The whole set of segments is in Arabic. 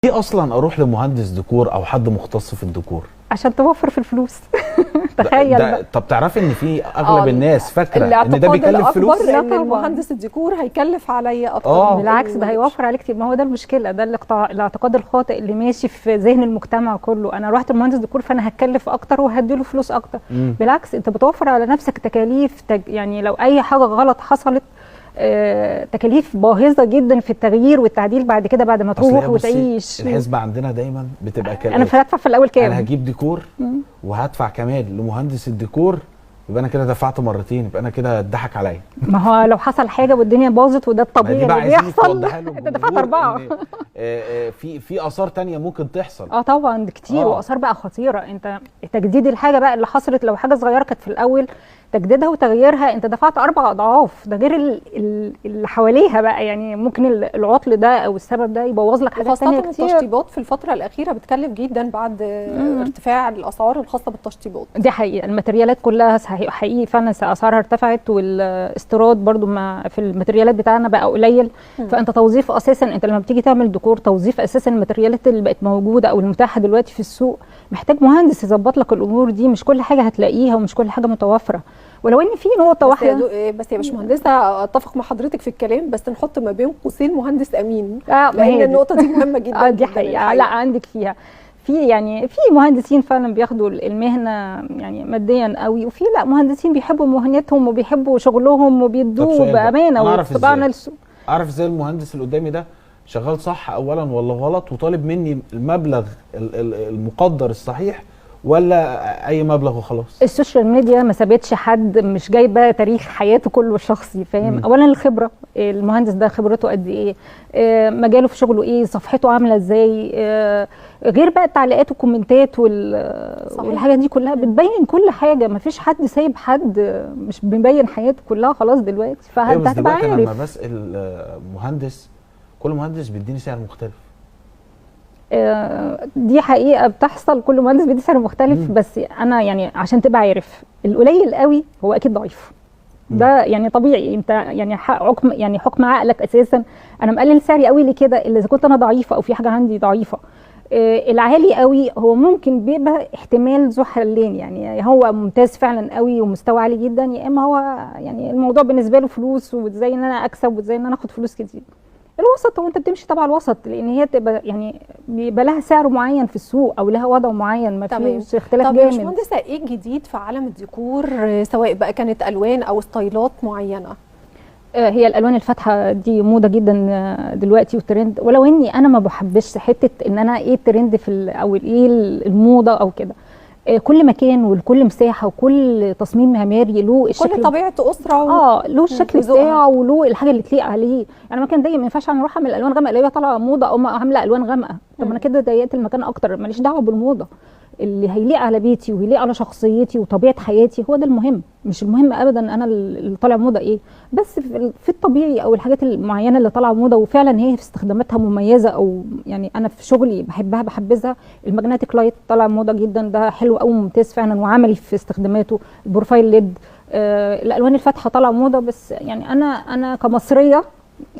ليه اصلا اروح لمهندس ديكور او حد مختص في الديكور؟ عشان توفر في الفلوس. تخيل بقى. طب تعرفي ان في اغلب الناس فاكره ان ده الاعتقاد بيكلف فلوس؟ الأكبر ان طبعاً. المهندس الديكور هيكلف عليا اكتر. بالعكس ده هيوفر عليك كتير. ما هو ده المشكله، ده الاعتقاد الخاطئ اللي ماشي في ذهن المجتمع كله. انا رحت لمهندس ديكور فانا هتكلف اكتر وهديله فلوس اكتر. بالعكس انت بتوفر على نفسك تكاليف يعني لو اي حاجه غلط حصلت تكاليف باهظه جدا في التغيير والتعديل بعد كده بعد ما تروح وتعيش. الحسبه عندنا دايما بتبقى كده، انا هدفع في الاول كام؟ انا هجيب ديكور وهدفع كمان لمهندس الديكور، يبقى انا كده دفعت مرتين، يبقى انا كده اتضحك عليا. ما هو لو حصل حاجه والدنيا باظت وده الطبيعي اللي بيحصل، انت دفعت 4. في اثار ثانيه ممكن تحصل. طبعا كتير واثار بقى خطيره. انت تجديد الحاجه بقى اللي حصلت لو حاجه صغيره كانت في الاول، تجديدها وتغييرها انت دفعت 4 أضعاف، ده غير اللي حواليها بقى. يعني ممكن العطل ده او السبب ده يبوظ لك حاجات ثانيه كتير. التشطيبات في الفتره الاخيره بتكلف جدا بعد ارتفاع الاسعار الخاصه بالتشطيبات. دي حقيقه. الماتريالات كلها حقيقي فعلا اسعارها ارتفعت، والاستيراد برضو في الماتريالات بتاعنا بقى قليل. فانت توظيف اساسا، انت لما بتيجي تعمل ديكور توظيف اساسا الماتريالات اللي بقت موجوده او المتاحه دلوقتي في السوق، محتاج مهندس يظبط لك الامور دي. مش كل حاجه هتلاقيها ومش كل حاجه متوفره. ولو ان في نقطه واحده بس يا باشمهندسه اتفق مع حضرتك في الكلام، بس نحط ما بين قوسين مهندس امين، لان النقطه دي مهمه جدا. دي حقيقه. لا عندك فيها في مهندسين فعلا بياخدوا المهنه يعني ماديا قوي، وفي لا مهندسين بيحبوا مهنتهم وبيحبوا شغلهم وبيدوه بامانه وطبعا السوق. اعرف ازاي المهندس اللي قدامي ده شغال صح اولا ولا غلط، وطالب مني المبلغ المقدر الصحيح ولا اي مبلغ وخلاص؟ السوشيال ميديا ما سابتش حد مش جايبه تاريخ حياته كله الشخصي، فاهم؟ اولا الخبره، المهندس ده خبرته قد ايه، مجاله في شغله ايه، صفحته عامله ازاي، غير بقى التعليقات والكومنتات والحاجات دي كلها بتبين كل حاجه. ما فيش حد سايب حد مش بيبين حياته كلها خلاص دلوقتي. فانت هتبقى عارف. لما بسال مهندس، كل مهندس بيديني سعر مختلف. دي حقيقه بتحصل، كل مهندس بيدي سعر مختلف. بس انا يعني عشان تبقى عارف، القليل قوي هو اكيد ضعيف. ده يعني طبيعي، انت يعني حكم عقلك اساسا. انا مقلل سعري قوي ليه كده؟ الا اذا كنت انا ضعيفه او في حاجه عندي ضعيفه. العالي قوي هو ممكن بيبقى احتمال ذو حلين، يعني هو ممتاز فعلا قوي ومستوى عالي جدا، يا اما هو يعني الموضوع بالنسبه له فلوس وازاي ان انا اكسب وازاي ان انا اخد فلوس كتير. الوسط هو انت بتمشي تبع الوسط، لان هي تبقى يعني بيبقى لها سعر معين في السوق او لها وضع معين، ما فيش اختلاف جامد. طب يا باشمهندسه ايه الجديد في عالم الديكور، سواء بقى كانت الوان او ستايلات معينه؟ هي الالوان الفاتحه دي موضه جدا دلوقتي وترند، ولو اني انا ما بحبش حته ان انا ايه الترند او ايه الموضه او كده. كل مكان وكل مساحه وكل تصميم معماري له الشكل، كل طبيعه اسره له الشكل بتاعه وله الحاجه اللي تليق عليه. يعني مكان ضيق ما ينفعش انا اروح اعمل الوان غامقه اللي هي طالعه موضه او عامله الوان غامقه. طب انا كده ضيقت المكان اكتر، ماليش دعوه بالموضه. اللي هيليق على بيتي ويليق على شخصيتي وطبيعه حياتي هو ده المهم. مش المهم ابدا انا اللي طالع موضه ايه، بس في الطبيعي او الحاجات المعينه اللي طالعه موضه وفعلا هي في استخداماتها مميزه، او يعني انا في شغلي بحبها بحبذها. الماجنتيك لايت طالع موضه جدا، ده حلو قوي ممتاز فعلا وعملي في استخداماته. البروفايل ليد، الالوان الفاتحه طالعه موضه. بس يعني انا كمصريه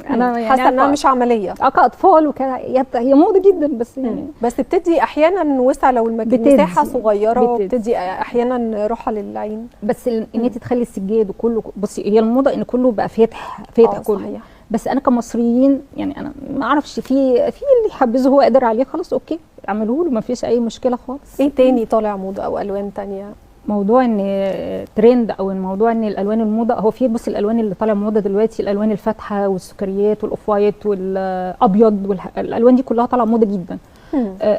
انا يعني حاسه انها مش عمليه كاطفال هي موضه جدا، بس يعني بس بتدي احيانا وسع لو المساحه صغيره، بتدي احيانا راحه للعين. بس ان انت تخلي السجاد وكله، بصي هي الموضه ان كله بقى فاتح كله صحيح. بس انا كمصريين يعني انا ما اعرفش، في اللي يحبذه هو قادر عليه خلاص اوكي اعملوه له، ما فيش اي مشكله خالص. ايه تاني طالع موضه او الوان تانيه؟ موضوع ان ترند او الموضوع ان الالوان الموضه، هو في بص الالوان اللي طالعه موضه دلوقتي الالوان الفاتحه والسكريات والاوف وايت والابيض الالوان دي كلها طالعه موضه جدا.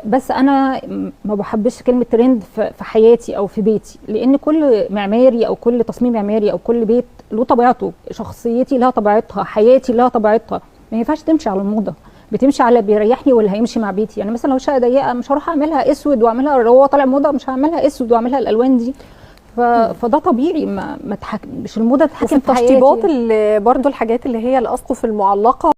بس انا ما بحبش كلمه ترند في حياتي او في بيتي، لان كل معماري او كل تصميم معماري او كل بيت له طبيعته، شخصيتي لها طبيعتها، حياتي لها طبيعتها. ما ينفعش تمشي على الموضه، بتمشي على بيريحني ولا هيمشي مع بيتي. يعني مثلا لو شقه ضيقه مش هروح اعملها اسود واعملها هو طالع موضه، مش هعملها اسود واعملها الالوان دي. فده طبيعي، مش الموضه تتحكم في حياتي. التشطيبات اللي برضو الحاجات اللي هي الاسقف المعلقه